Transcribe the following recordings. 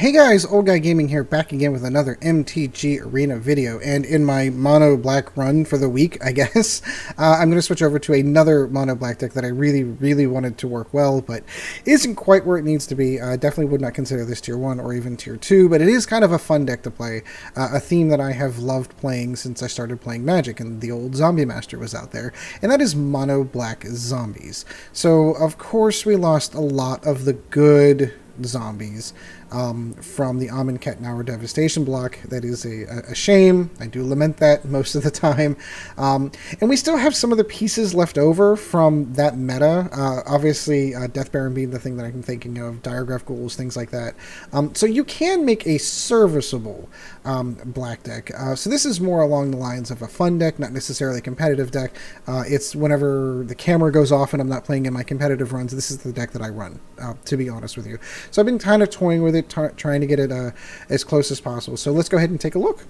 Hey guys, Old Guy Gaming here, back again with another MTG Arena video, and in my mono black run for the week, I guess, I'm going to switch over to another mono black deck that I really wanted to work well, but isn't quite where it needs to be. Definitely would not consider this tier 1 or even tier 2, but it is kind of a fun deck to play, a theme that I have loved playing since I started playing Magic, and the old Zombie Master was out there, and that is mono black zombies. So, of course, we lost a lot of the good zombies from the Amonkhet Hour Devastation block. That is a shame. I do lament that most of the time. And we still have some of the pieces left over from that meta. Obviously, Death Baron being the thing that I'm thinking of, Diregraf Ghouls, things like that. So you can make a serviceable black deck. So this is more along the lines of a fun deck, not necessarily a competitive deck. It's whenever the camera goes off and I'm not playing in my competitive runs, this is the deck that I run, to be honest with you. So I've been kind of toying with it, trying to get it as close as possible. So let's go ahead and take a look.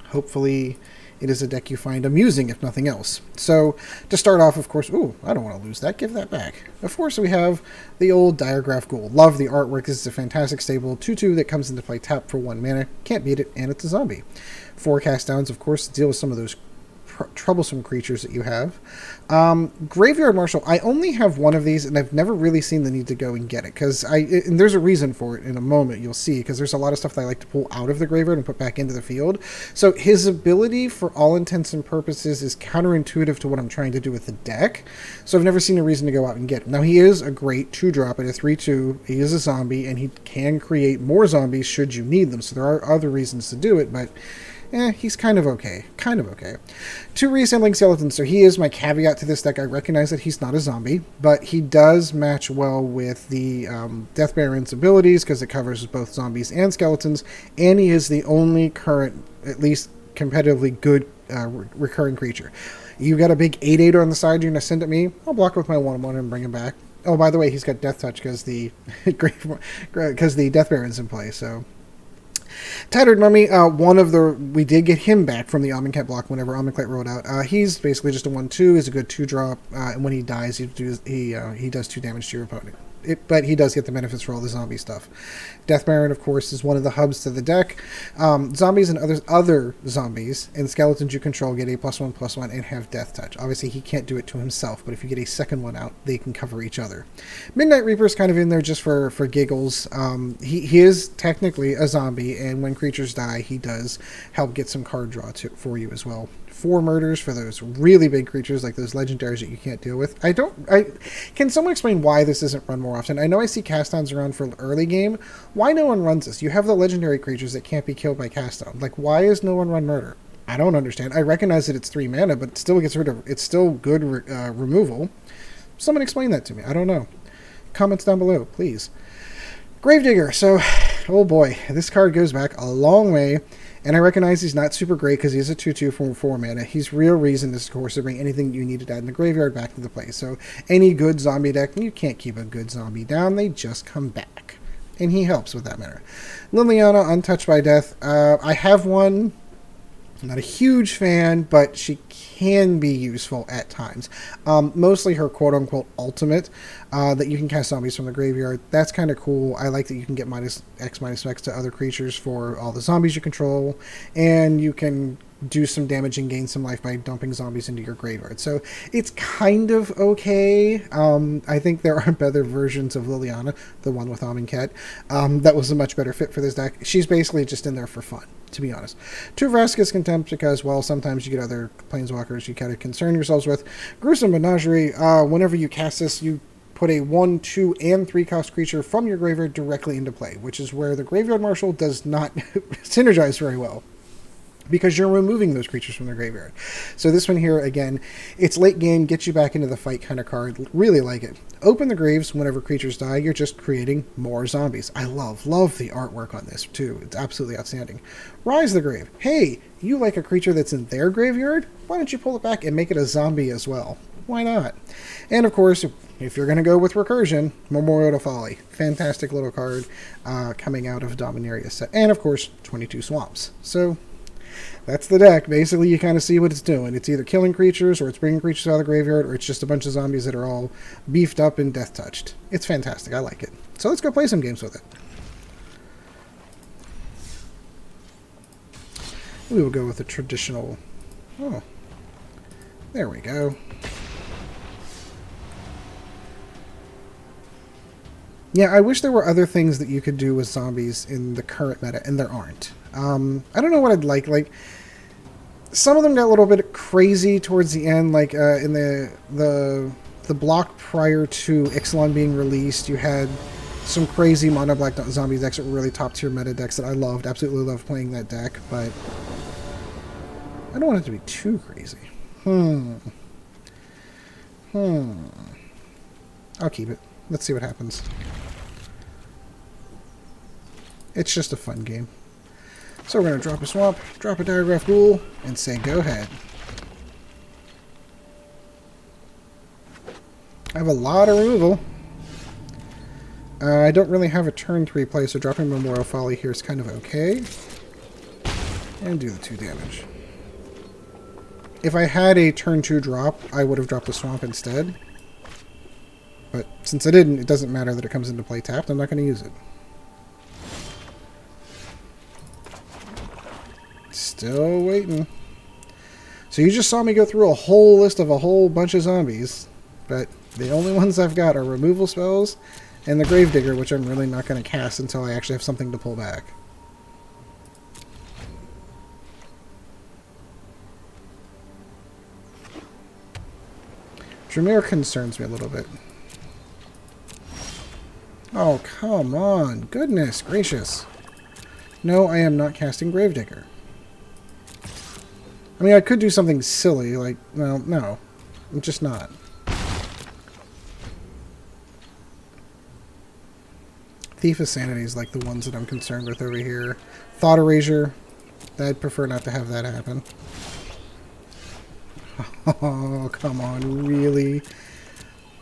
Hopefully it is a deck you find amusing, if nothing else. So to start off, of course, ooh, I don't want to lose that. Give that back. Of course, we have the old Diregraf Ghoul. Love the artwork. This is a fantastic stable 2/2 that comes into play tap for 1 mana. Can't beat it, and it's a zombie. 4 cast downs, of course, to deal with some of those troublesome creatures that you have. Graveyard Marshal, I only have one of these, and I've never really seen the need to go and get it, because and there's a reason for it in a moment, you'll see, because there's a lot of stuff that I like to pull out of the graveyard and put back into the field. So his ability, for all intents and purposes, is counterintuitive to what I'm trying to do with the deck, so I've never seen a reason to go out and get him. Now, he is a great 2-drop at a 3/2, he is a zombie, and he can create more zombies should you need them, so there are other reasons to do it, but he's kind of okay. 2 Reassembling Skeleton. So he is my caveat to this deck. I recognize that he's not a zombie, but he does match well with the Death Baron's abilities because it covers both zombies and skeletons, and he is the only current, at least competitively good recurring creature. You got a big 8/8 on the side you're going to send at me, I'll block with my 1/1 and bring him back. Oh, by the way, he's got Death Touch because the Death Baron's in play, so... Tattered Mummy, we did get him back from the Amonkhet block whenever Amonkhet rolled out. He's basically just a 1/2, he's a good 2-drop, and when he dies, he does 2 damage to your opponent. But he does get the benefits for all the zombie stuff. Death Baron, of course, is one of the hubs to the deck. Zombies and other zombies and skeletons you control get a +1/+1 and have Death Touch. Obviously, he can't do it to himself, but if you get a second one out, they can cover each other. Midnight Reaper's kind of in there just for giggles. He is technically a zombie, and when creatures die, he does help get some card draw for you as well. 4 murders for those really big creatures like those legendaries that you can't deal with. Can someone explain why this isn't run more often? I know I see cast-downs around for early game. Why no one runs this? You have the legendary creatures that can't be killed by cast-down. Like, why is no one run murder? I don't understand. I recognize that it's 3 mana, but it still gets rid of... It's still good removal. Someone explain that to me. I don't know. Comments down below, please. Gravedigger. So, oh boy, this card goes back a long way. And I recognize he's not super great because he's a 2/2 for 4 mana. He's real reason, of course, to bring anything you need to add in the graveyard back to the play. So any good zombie deck, you can't keep a good zombie down. They just come back. And he helps with that matter. Liliana, Untouched by Death. I have one. I'm not a huge fan, but she can be useful at times. Mostly her quote-unquote ultimate, that you can cast zombies from the graveyard. That's kind of cool. I like that you can get -X to other creatures for all the zombies you control, and you can do some damage and gain some life by dumping zombies into your graveyard. So it's kind of okay. I think there are better versions of Liliana, the one with Amonkhet, that was a much better fit for this deck. She's basically just in there for fun, to be honest. 2 Vraska's Contempt because, well, sometimes you get other planeswalkers you kind of concern yourselves with. Gruesome Menagerie, whenever you cast this, you put a 1, 2, and 3 cost creature from your graveyard directly into play, which is where the Graveyard Marshal does not synergize very well, because you're removing those creatures from the graveyard. So this one here, again, it's late game, get you back into the fight kind of card. Really like it. Open the graves whenever creatures die. You're just creating more zombies. I love the artwork on this, too. It's absolutely outstanding. Rise the Grave. Hey, you like a creature that's in their graveyard? Why don't you pull it back and make it a zombie as well? Why not? And, of course, if you're going to go with recursion, Memorial to Folly. Fantastic little card coming out of Dominaria set. And, of course, 22 Swamps. So... that's the deck. Basically, you kind of see what it's doing. It's either killing creatures, or it's bringing creatures out of the graveyard, or it's just a bunch of zombies that are all beefed up and death touched. It's fantastic. I like it. So let's go play some games with it. We will go with a traditional... Oh. There we go. Yeah, I wish there were other things that you could do with zombies in the current meta, and there aren't. I don't know what I'd like. Like, some of them got a little bit crazy towards the end, like in the block prior to Ixalan being released, you had some crazy mono black zombie decks that were really top tier meta decks that I loved, absolutely loved playing that deck, but I don't want it to be too crazy. I'll keep it. Let's see what happens. It's just a fun game. So we're going to drop a swamp, drop a Diregraf Ghoul, and say go ahead. I have a lot of removal. I don't really have a turn 3 play, so dropping Memorial Folly here is kind of okay. And do the 2 damage. If I had a turn 2 drop, I would have dropped the swamp instead. But since I didn't, it doesn't matter that it comes into play tapped. I'm not going to use it. Still waiting. So you just saw me go through a whole list of a whole bunch of zombies. But the only ones I've got are removal spells and the Gravedigger, which I'm really not going to cast until I actually have something to pull back. Tremere concerns me a little bit. Oh, come on. Goodness gracious. No, I am not casting Gravedigger. I mean, I could do something silly, like, well, no. I'm just not. Thief of Sanity is like the ones that I'm concerned with over here. Thought Erasure. I'd prefer not to have that happen. Oh, come on, really?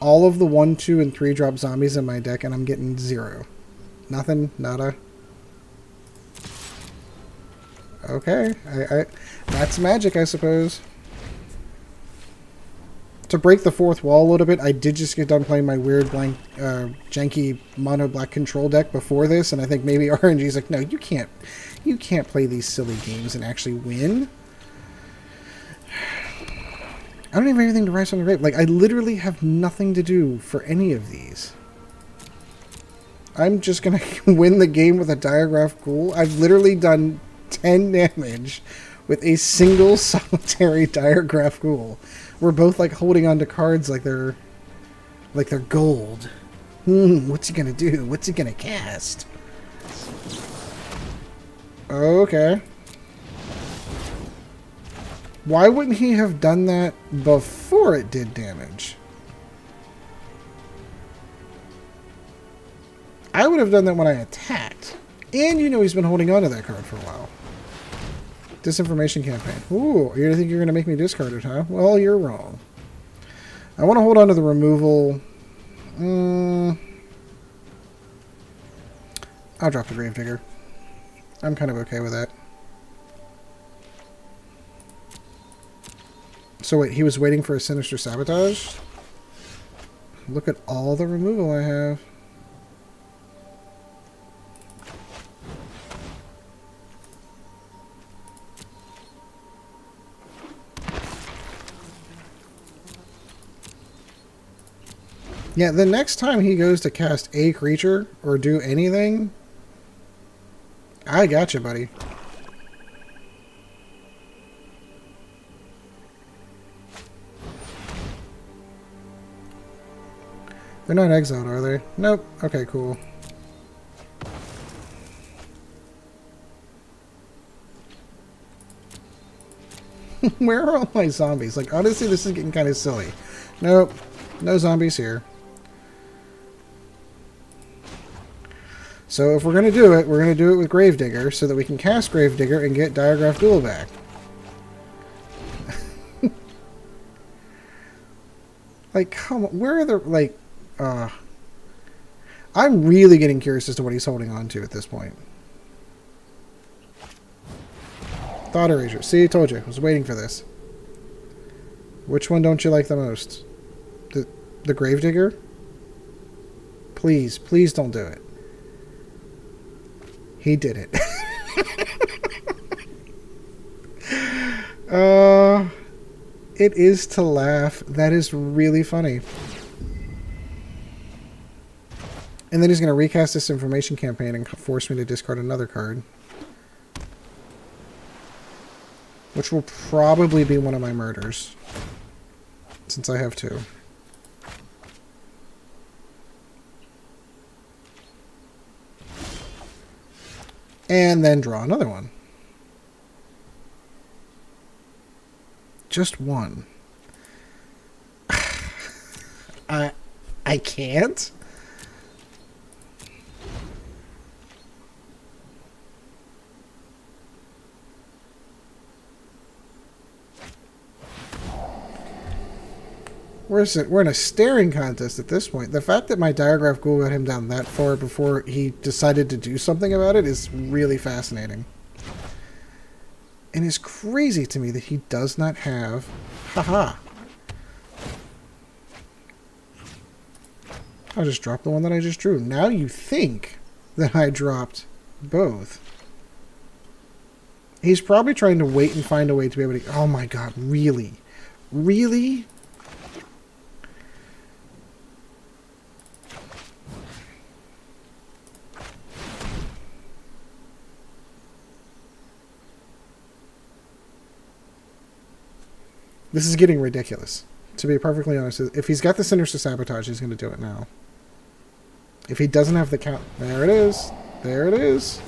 All of the 1, 2, and 3 drop zombies in my deck, and I'm getting 0. Nothing? Nada? Okay. That's magic, I suppose. To break the fourth wall a little bit, I did just get done playing my weird blank, janky mono black control deck before this, and I think maybe RNG's like, no, you can't play these silly games and actually win. I don't even have anything to rise from the grave. Like, I literally have nothing to do for any of these. I'm just going to win the game with a Diregraf Ghoul. I've literally done 10 damage with a single solitary Diregraf Ghoul. We're both, like, holding on to cards like they're gold. What's he going to do? What's he going to cast? Okay. Why wouldn't he have done that before it did damage? I would have done that when I attacked. And you know he's been holding on to that card for a while. Disinformation campaign. Ooh, you think you're going to make me discard it, huh? Well, you're wrong. I want to hold on to the removal. I'll drop the Gravedigger. I'm kind of okay with that. So wait, he was waiting for a Sinister Sabotage? Look at all the removal I have. Yeah, the next time he goes to cast a creature or do anything, I gotcha, buddy. They're not exiled, are they? Nope. Okay, cool. Where are all my zombies? Like, honestly, this is getting kind of silly. Nope. No zombies here. So if we're going to do it, we're going to do it with Gravedigger so that we can cast Gravedigger and get Diregraf Ghoul back. Like, come on. Where are the, like... I'm really getting curious as to what he's holding on to at this point. Thought Erasure. See, I told you. I was waiting for this. Which one don't you like the most? The Gravedigger? Please, please don't do it. He did it. Uh, it is to laugh. That is really funny. And then he's going to recast this information campaign and force me to discard another card. Which will probably be one of my murders. Since I have two. And then draw another one. Just one. I can't? We're in a staring contest at this point. The fact that my Diregraf Ghoul got him down that far before he decided to do something about it is really fascinating. And it's crazy to me that he does not have... Haha. I'll just drop the one that I just drew. Now you think that I dropped both. He's probably trying to wait and find a way to be able to... Oh my god, really? Really? This is getting ridiculous. To be perfectly honest, if he's got the Sinister Sabotage, he's going to do it now. If he doesn't have the count... There it is. There it is.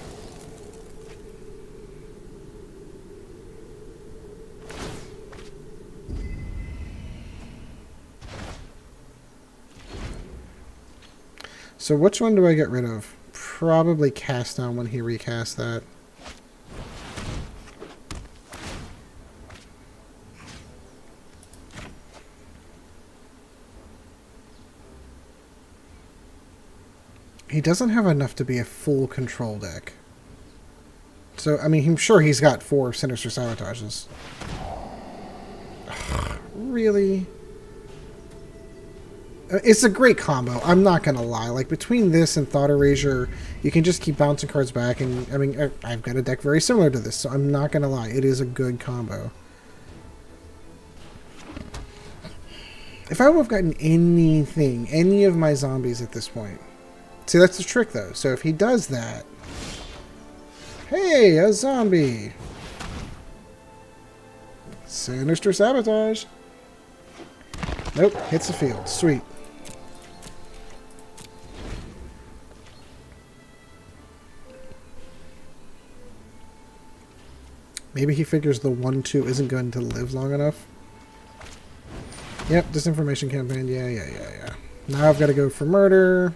So which one do I get rid of? Probably Cast Down when he recasts that. He doesn't have enough to be a full control deck. So, I mean, I'm sure he's got 4 Sinister Sabotages. Ugh, really? It's a great combo, I'm not going to lie. Like, between this and Thought Erasure, you can just keep bouncing cards back. And, I mean, I've got a deck very similar to this, so I'm not going to lie. It is a good combo. If I would have gotten anything, any of my zombies at this point... See, that's the trick, though. So if he does that... Hey, a zombie! Sinister Sabotage! Nope, hits the field. Sweet. Maybe he figures the 1-2 isn't going to live long enough. Yep, disinformation campaign. Yeah. Now I've got to go for murder...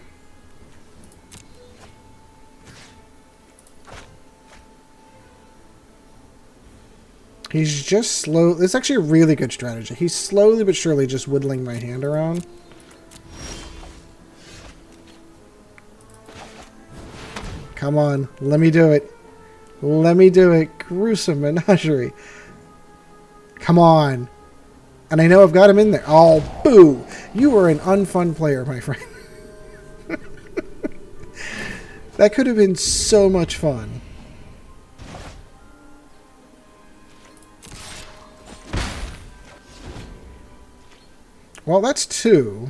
He's just slow. It's actually a really good strategy. He's slowly but surely just whittling my hand around. Come on. Let me do it. Let me do it. Gruesome Menagerie. Come on. And I know I've got him in there. Oh, boo. You are an unfun player, my friend. That could have been so much fun. Well, that's 2.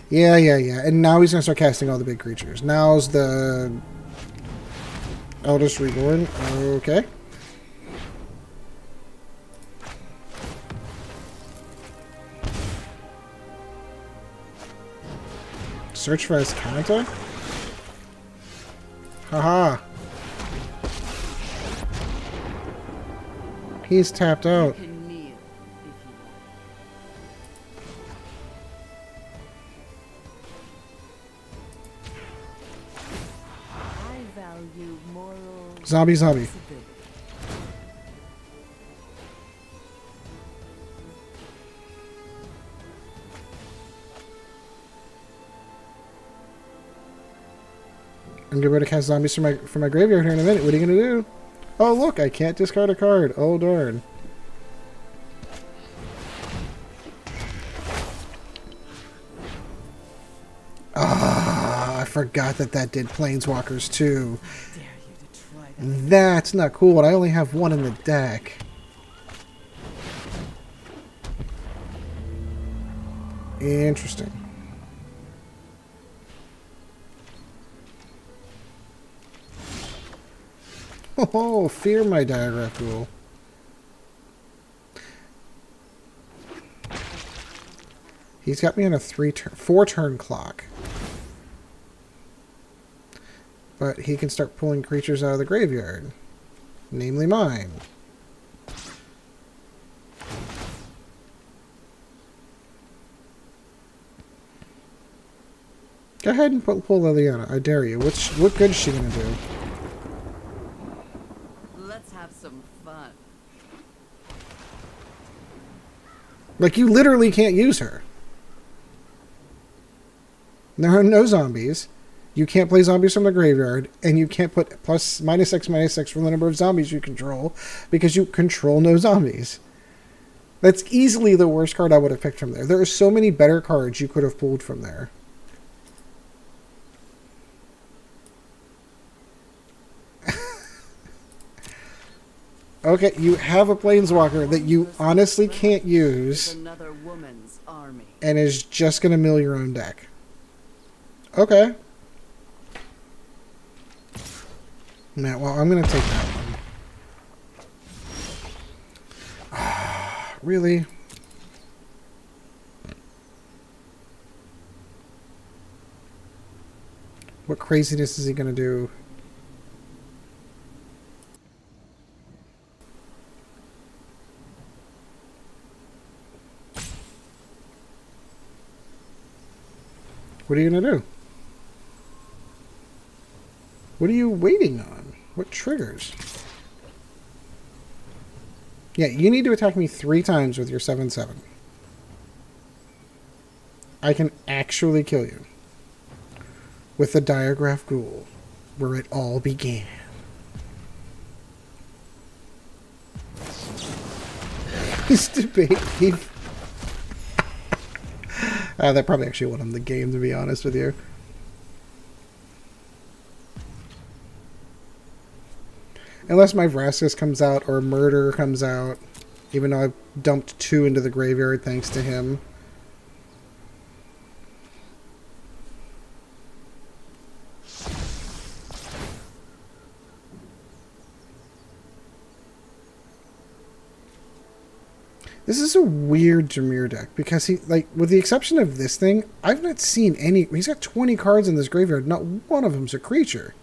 Yeah. And now he's going to start casting all the big creatures. Now's the Eldest Reborn. Okay. Search for his counter? Haha. He's tapped out. Zombie. I'm getting ready to cast zombies from my graveyard here in a minute. What are you gonna do? Oh look, I can't discard a card. Oh darn. forgot that that did planeswalkers too. That's not cool, and I only have one in the deck. Interesting. Oh, fear my Diregraf Ghoul. He's got me on a 4-turn clock. But he can start pulling creatures out of the graveyard. Namely mine. Go ahead and pull Liliana. I dare you. What good is she going to do? Let's have some fun. Like, you literally can't use her. There are no zombies. You can't play zombies from the graveyard, and you can't put +/-6/-6 from the number of zombies you control, because you control no zombies. That's easily the worst card I would have picked from there. There are so many better cards you could have pulled from there. Okay, you have a planeswalker that you honestly can't use, and is just going to mill your own deck. Okay. Nah, well, I'm going to take that one. Really? What craziness is he going to do? What are you going to do? What are you waiting on? What triggers? Yeah, you need to attack me 3 times with your 7/7. I can actually kill you. With the Diregraf Ghoul, where it all began. This debate keep... that probably actually won him the game, to be honest with you. Unless my Vraska comes out or Murder comes out. Even though I've dumped 2 into the graveyard thanks to him. This is a weird Jameer deck because he, like, with the exception of this thing, I've not seen any. He's got 20 cards in this graveyard. Not one of them's a creature.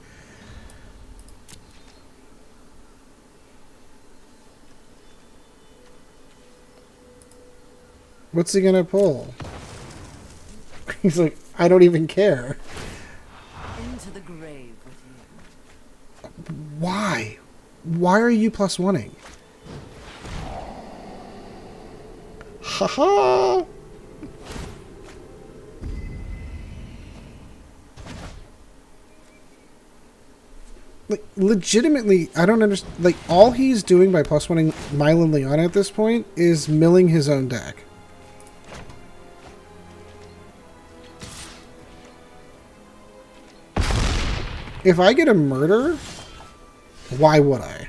What's he gonna pull? He's like, I don't even care. Into the grave with you. Why? Why are you +1ing? Haha! Like, legitimately, I don't understand. Like, all he's doing by +1ing Mylan Liliana at this point is milling his own deck. If I get a Murder, why would I?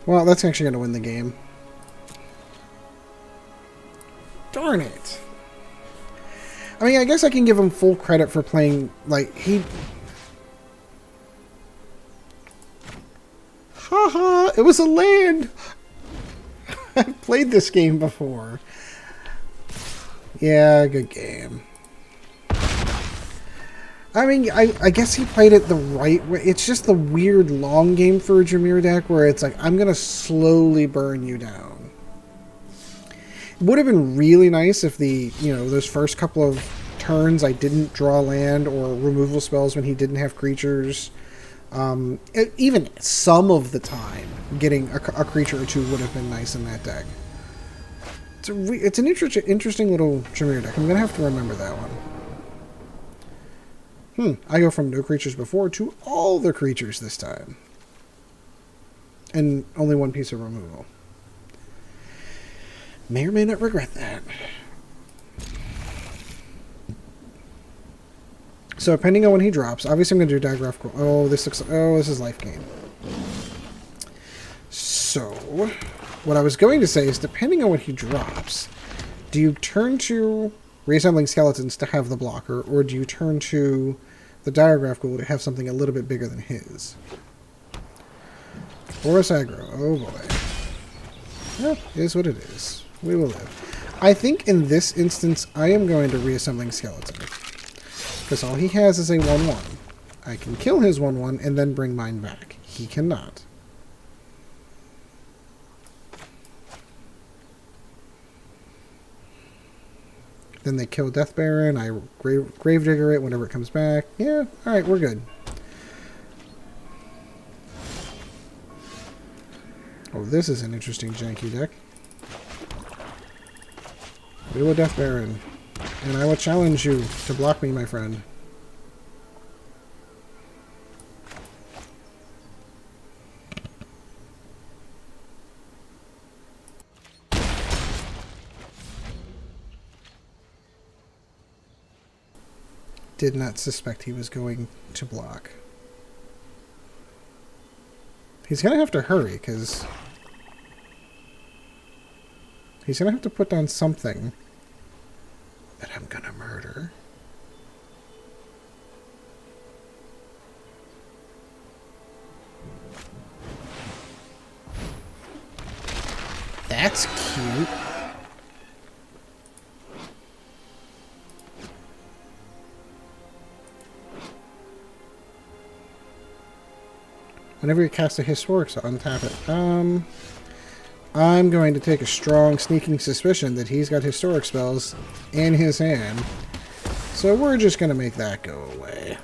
Well, that's actually going to win the game. Darn it. I mean, I guess I can give him full credit for playing, like, he... Haha, it was a land! I've played this game before. Yeah, good game. I mean, I guess he played it the right way. It's just the weird long game for a Jameer deck where it's like, I'm going to slowly burn you down. It would have been really nice if the, those first couple of turns I didn't draw land or removal spells when he didn't have creatures. Even some of the time, getting a creature or 2 would have been nice in that deck. It's an interesting little Jameer deck. I'm going to have to remember that one. I go from no creatures before to all the creatures this time. And only 1 piece of removal. May or may not regret that. So depending on when he drops, obviously I'm going to do Diregraf Ghoul. Oh, this looks. Oh, this is life gain. So, what I was going to say is, depending on what he drops, do you turn to Reassembling Skeletons to have the blocker, or do you turn to the Diregraf Ghoul to have something a little bit bigger than his? Forest aggro. Oh boy. Well, it is what it is. We will live. I think in this instance, I am going to Reassembling Skeleton. Because all he has is a 1-1. I can kill his 1-1 and then bring mine back. He cannot. Then they kill Death Baron. I Gravedigger it whenever it comes back. Yeah, alright, we're good. Oh, this is an interesting janky deck. We will Death Baron. And I will challenge you to block me, my friend. Did not suspect he was going to block. He's going to have to hurry, because he's going to have to put down something that I'm going to murder. That's cute. Whenever you cast a Historic, so untap it. I'm going to take a strong sneaking suspicion that he's got Historic spells in his hand. So we're just going to make that go away.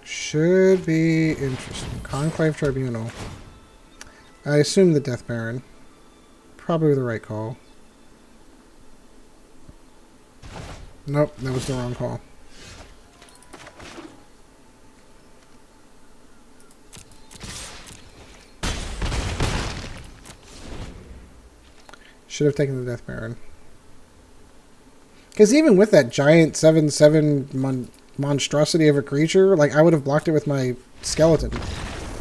Should be interesting. Conclave Tribunal. I assume the Death Baron. Probably the right call. Nope, that was the wrong call. Should have taken the Death Baron. Because even with that giant 7/7 monstrosity of a creature, like, I would have blocked it with my skeleton.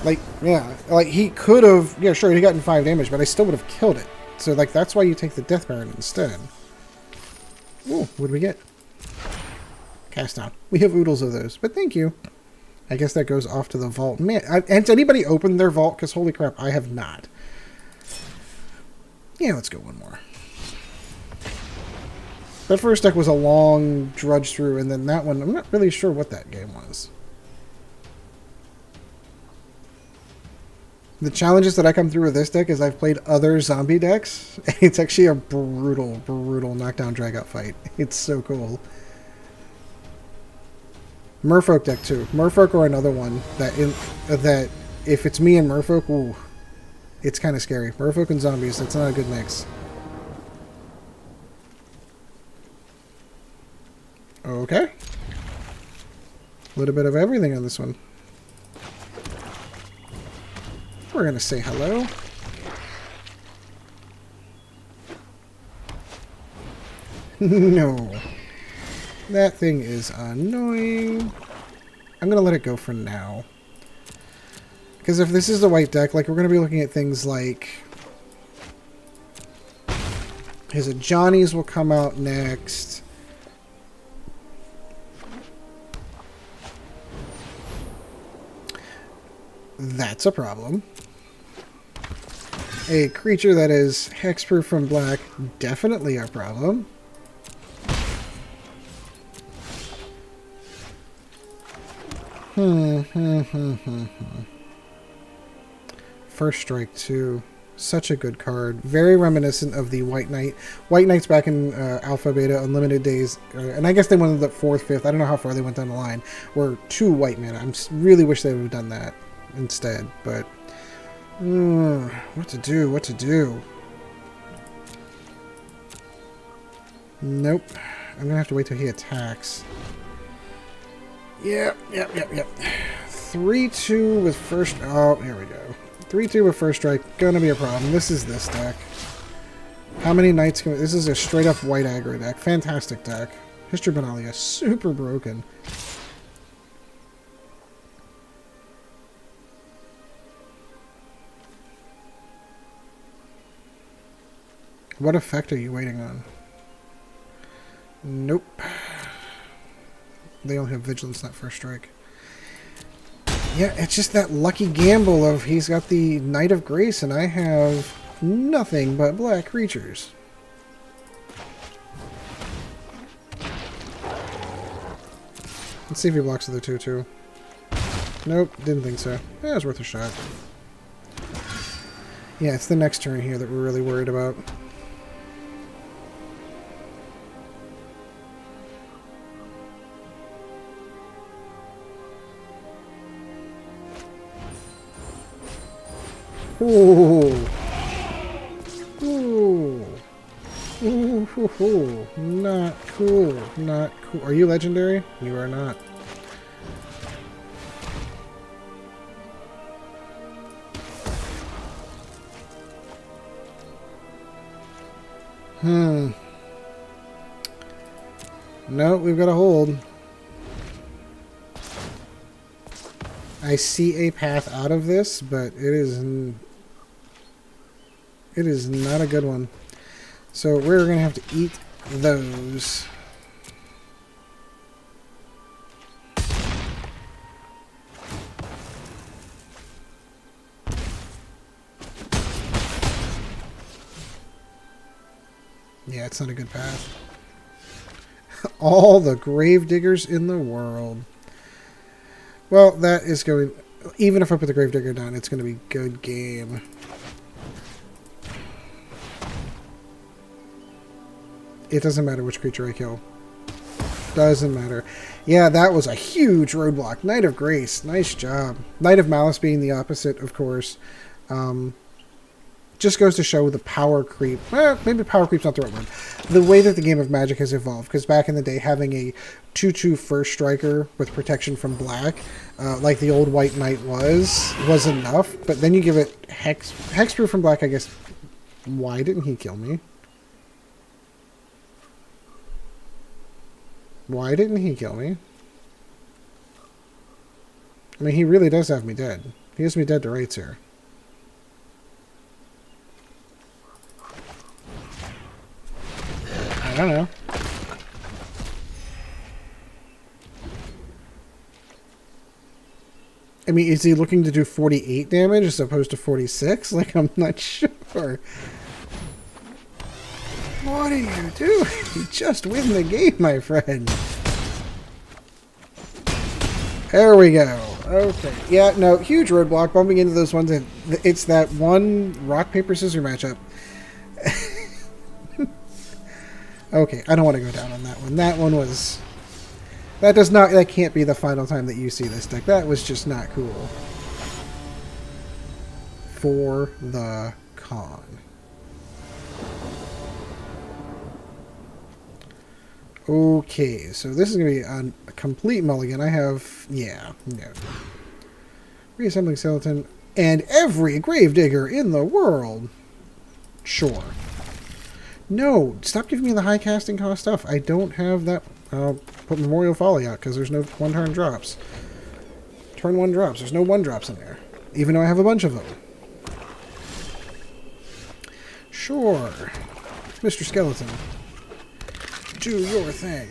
Like, yeah, like, he could have, yeah, sure, he gotten 5 damage, but I still would have killed it. So, like, that's why you take the Death Baron instead. Ooh, what did we get? Cast down. We have oodles of those, but thank you. I guess that goes off to the vault. Man, has anybody opened their vault? Because holy crap, I have not. Yeah, let's go one more. That first deck was a long drudge through, and then that one, I'm not really sure what that game was. The challenges that I come through with this deck is I've played other zombie decks, and it's actually a brutal, brutal knockdown drag-out fight. It's so cool. Merfolk deck too. Merfolk are another one that if it's me and Merfolk, ooh, it's kind of scary. Merfolk and zombies, that's not a good mix. Okay. A little bit of everything on this one. We're going to say hello. No. That thing is annoying. I'm going to let it go for now. Because if this is the white deck, like, we're going to be looking at things like his Johnny's will come out next. That's a problem. A creature that is hexproof from black, definitely a problem. First Strike 2. Such a good card. Very reminiscent of the White Knight. White Knights back in Alpha, Beta, Unlimited days. And I guess they went to the 4th, 5th. I don't know how far they went down the line. Were 2 white mana. I really wish they would have done that instead. But, what to do? What to do? Nope. I'm gonna have to wait till he attacks. Yep. 3-2 with first... Oh, here we go. 3-2 with first strike. Gonna be a problem. This is this deck. How many knights can we... This is a straight up white aggro deck. Fantastic deck. History Benalia. Super broken. What effect are you waiting on? Nope. They only have Vigilance, not First Strike. Yeah, it's just that lucky gamble of he's got the Knight of Grace and I have nothing but black creatures. Let's see if he blocks the 2-2. Nope, didn't think so. Yeah, it was worth a shot. Yeah, it's the next turn here that we're really worried about. Ooh. Ooh. Ooh. Not cool. Not cool. Are you legendary? You are not. No, we've got to hold. I see a path out of this, but it is not a good one. So we're going to have to eat those. Yeah, it's not a good path. All the Gravediggers in the world. Well, that is going... Even if I put the Gravedigger down, it's going to be good game. It doesn't matter which creature I kill. Doesn't matter. Yeah, that was a huge roadblock. Knight of Grace. Nice job. Knight of Malice being the opposite, of course. Just goes to show the power creep. Well, maybe power creep's not the right word. The way that the game of Magic has evolved. Because back in the day, having a 2-2 first striker with protection from black, like the old White Knight was enough. But then you give it hexproof from black, I guess. Why didn't he kill me? Why didn't he kill me? I mean, he really does have me dead. He has me dead to rights here. I don't know. I mean, is he looking to do 48 damage as opposed to 46? Like, I'm not sure. What are you doing? You just win the game, my friend. There we go. Okay. Yeah, no, huge roadblock. Bumping into those ones. It's that one rock, paper, scissors matchup. Okay, I don't want to go down on that one. That one was... That can't be the final time that you see this deck. That was just not cool. For the con. Okay, so this is going to be on a complete mulligan. I have... Yeah, no. Reassembling Skeleton. And every Gravedigger in the world. Sure. No, stop giving me the high casting cost stuff. I don't have that. I'll put Memorial Folly out because there's no one-turn drops. Turn 1 drops. There's no 1 drops in there. Even though I have a bunch of them. Sure. Mr. Skeleton. Do your thing.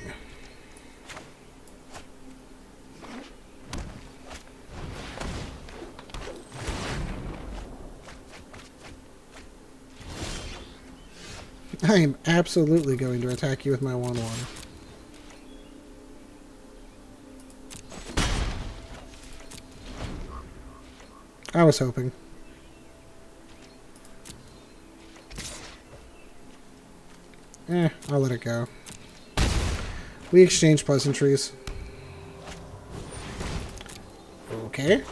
I am absolutely going to attack you with my 1-1. I was hoping. I'll let it go. We exchange pleasantries. Okay.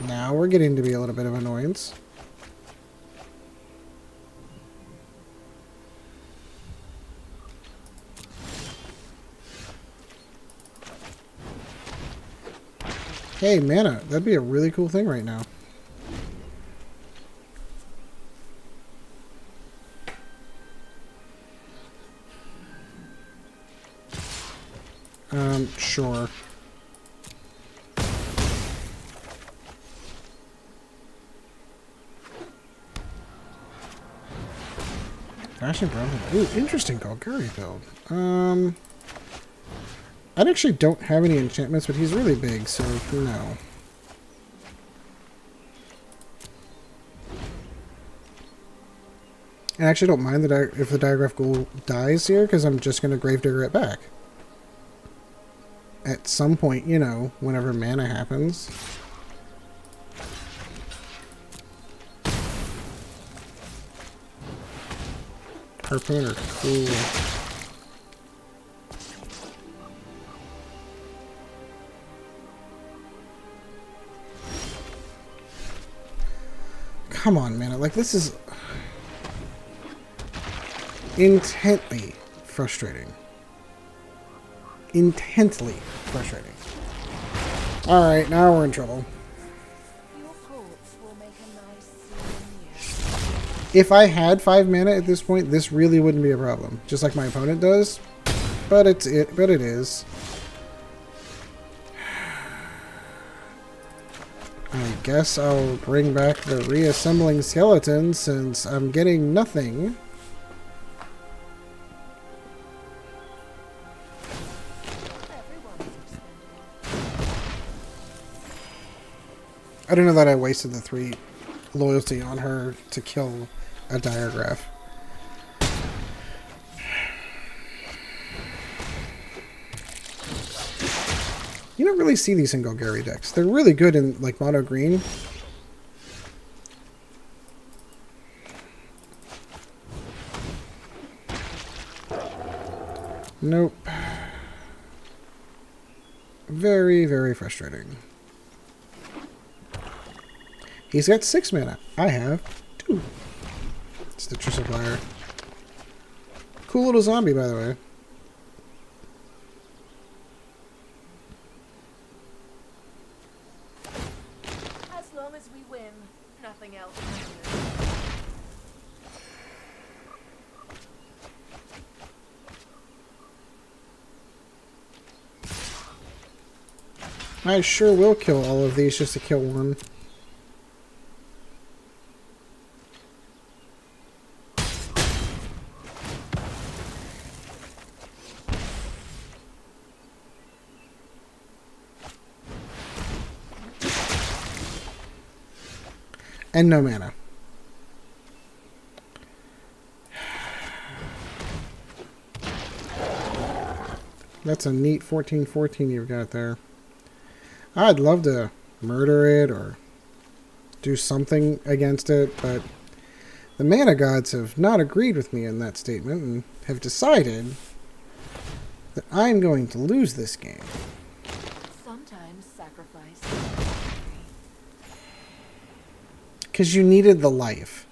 Now we're getting to be a little bit of annoyance. Hey, mana. That'd be a really cool thing right now. Sure. Fashion Brown. Ooh, interesting Golgari build. I actually don't have any enchantments, but he's really big, so no. I actually don't mind if the Diregraf Ghoul dies here, because I'm just going to Gravedigger it back. At some point, you know, whenever mana happens. Harpooner, cool. Come on, man. Like, this is intently frustrating. Intently frustrating. Alright, now we're in trouble. Your corpse will make a nice souvenir. If I had 5 mana at this point, this really wouldn't be a problem. Just like my opponent does. But it is. I guess I'll bring back the Reassembling Skeleton since I'm getting nothing. I don't know that I wasted the 3 loyalty on her to kill a Diregraf. You don't really see these in Golgari decks. They're really good in, like, mono green. Nope. Very, very frustrating. He's got 6 mana. I have 2. Stitcher Supplier. Cool little zombie, by the way. As long as we win, nothing else matters. I sure will kill all of these just to kill one. And no mana. That's a neat 14/14 you've got there. I'd love to murder it or do something against it, but the mana gods have not agreed with me in that statement and have decided that I'm going to lose this game. Sometimes sacrifice. Because you needed the life.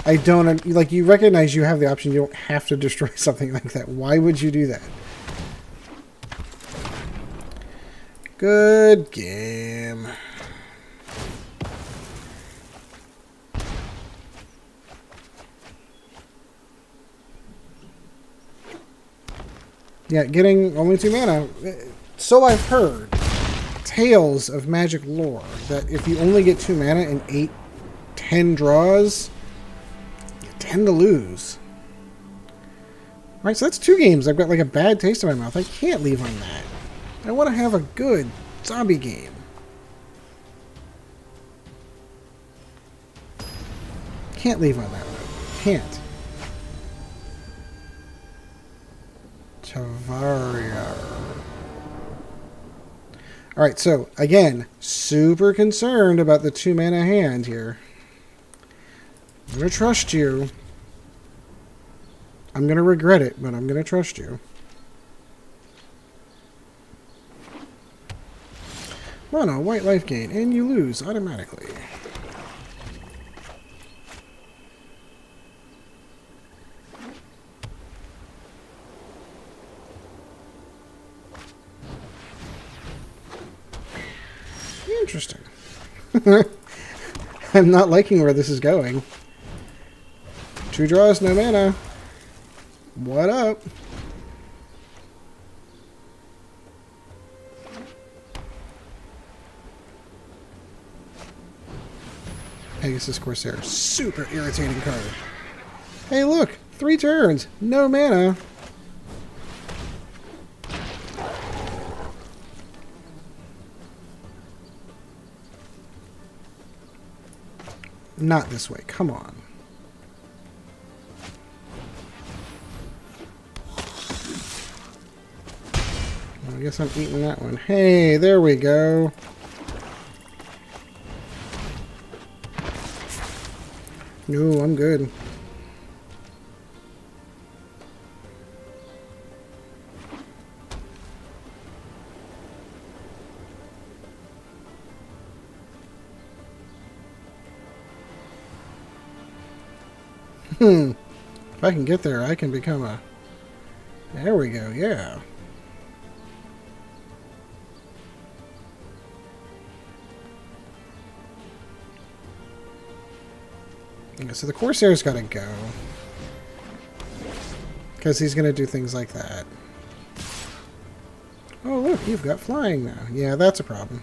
I don't... Like, you recognize you have the option. You don't have to destroy something like that. Why would you do that? Good game. Yeah, getting only 2 mana. So I've heard. Tales of Magic lore that if you only get 2 mana in 8-10 draws, you tend to lose. Alright, so that's 2 games. I've got like a bad taste in my mouth. I can't leave on that. I want to have a good zombie game. Can't leave on that one. Can't. Tavaria. Alright, so, again, super concerned about the 2 mana hand here. I'm going to trust you. I'm going to regret it, but I'm going to trust you. Mono, white life gain, and you lose automatically. Interesting. I'm not liking where this is going. 2 draws, no mana. What up? Pegasus Corsair. Super irritating card. Hey, look! 3 turns! No mana! Not this way. Come on. Well, I guess I'm eating that one. Hey, there we go. No, I'm good. If I can get there, I can become a... There we go, yeah. Yeah, so the Corsair's gotta go. Because he's gonna do things like that. Oh, look, you've got flying now. Yeah, that's a problem.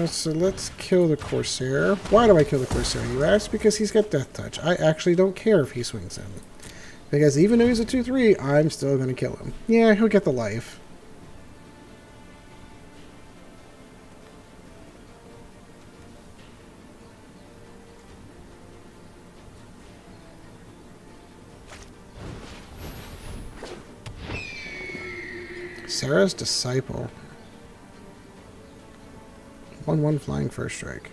So let's kill the Corsair. Why do I kill the Corsair, you ask? Because he's got Death Touch. I actually don't care if he swings in. Because even though he's a 2-3, I'm still going to kill him. Yeah, he'll get the life. Sarah's Disciple. 1/1 flying first strike.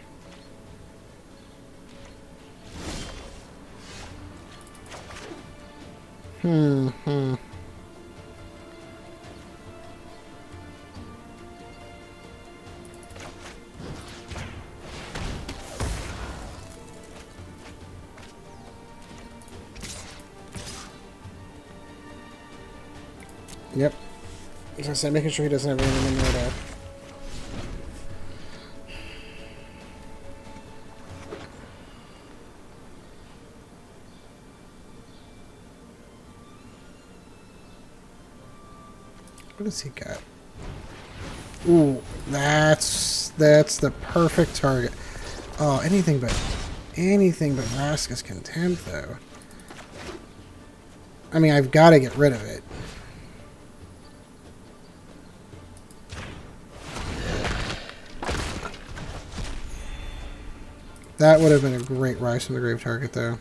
Yep. As I said, making sure he doesn't have anything in there to... What does he got? Ooh, that's the perfect target. Oh, anything but Vraska's Contempt, though. I mean, I've got to get rid of it. That would have been a great Rise from the Grave target, though.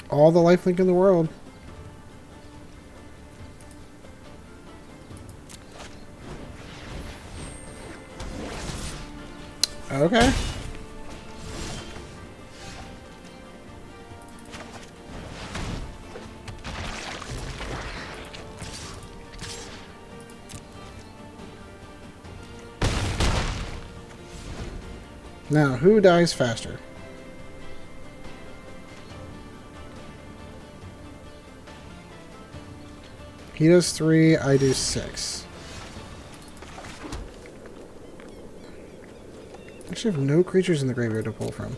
All the lifelink in the world. Okay. Now, who dies faster? He does 3, I do 6. Actually, I have no creatures in the graveyard to pull from.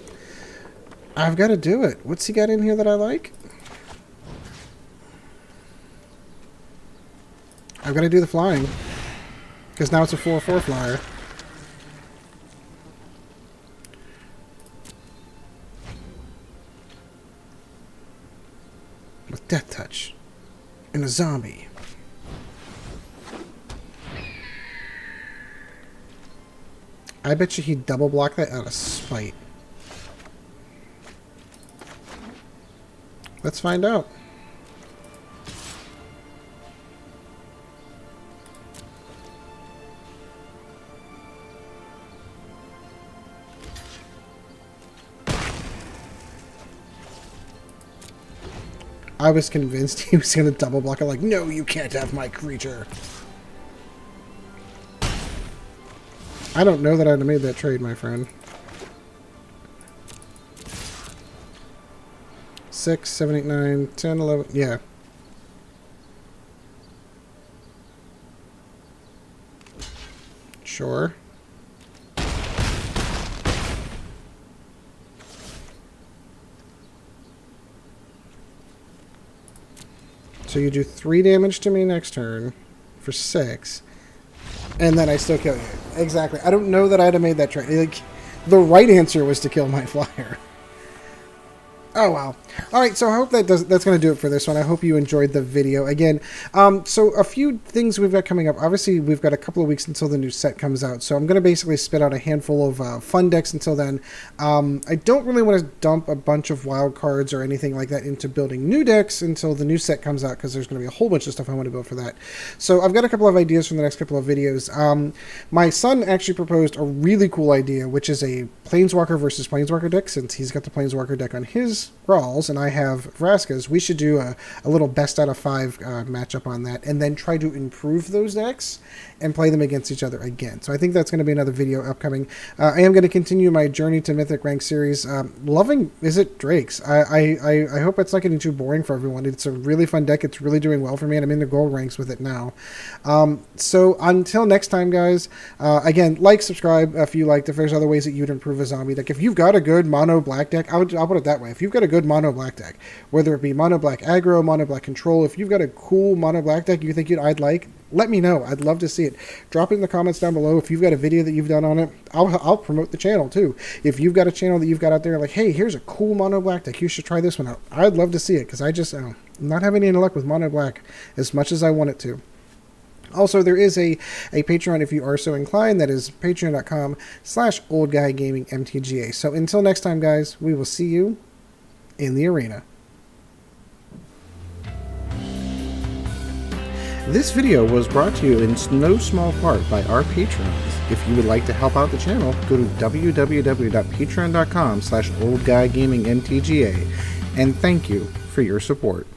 I've got to do it. What's he got in here that I like? I've got to do the flying. Because now it's a 4/4 flyer. With Death Touch. And a zombie. I bet you he'd double block that out of spite. Let's find out. I was convinced he was going to double block it, like, no, you can't have my creature. I don't know that I'd have made that trade, my friend. 6, 7, 8, 9, 10, 11, yeah. Sure. So you do 3 damage to me next turn for 6, and then I still kill you. Exactly. I don't know that I'd have made that trade. Like, the right answer was to kill my flyer. Oh, wow. All right, so I hope that's going to do it for this one. I hope you enjoyed the video. Again, so a few things we've got coming up. Obviously, we've got a couple of weeks until the new set comes out, so I'm going to basically spit out a handful of fun decks until then. I don't really want to dump a bunch of wild cards or anything like that into building new decks until the new set comes out, because there's going to be a whole bunch of stuff I want to build for that. So I've got a couple of ideas from the next couple of videos. My son actually proposed a really cool idea, which is a Planeswalker versus Planeswalker deck, since he's got the Planeswalker deck on his Rawls, and I have Vraska's. We should do a little best out of 5 matchup on that, and then try to improve those decks and play them against each other again. So I think that's going to be another video upcoming. I am going to continue my Journey to Mythic Rank series. Loving Visit Drakes. I hope it's not getting too boring for everyone. It's a really fun deck. It's really doing well for me, and I'm in the gold ranks with it now. So until next time, guys, again, like, subscribe if you liked. If there's other ways that you'd improve a zombie deck. If you've got a good mono black deck, I'll put it that way. If you've got a good mono black deck, whether it be mono black aggro, mono black control, if you've got a cool mono black deck you think I'd like, let me know. I'd love to see it. Drop it in the comments down below. If you've got a video that you've done on it, I'll promote the channel too. If you've got a channel that you've got out there like, hey, here's a cool mono black deck, you should try this one out, I'd love to see it, because I just I'm not having any luck with mono black as much as I want it to. Also, there is a Patreon if you are so inclined. That is patreon.com/oldguygamingmtga. So until next time, guys, we will see you in the arena. This video was brought to you in no small part by our patrons. If you would like to help out the channel, go to www.patreon.com/oldguygamingmtga, and thank you for your support.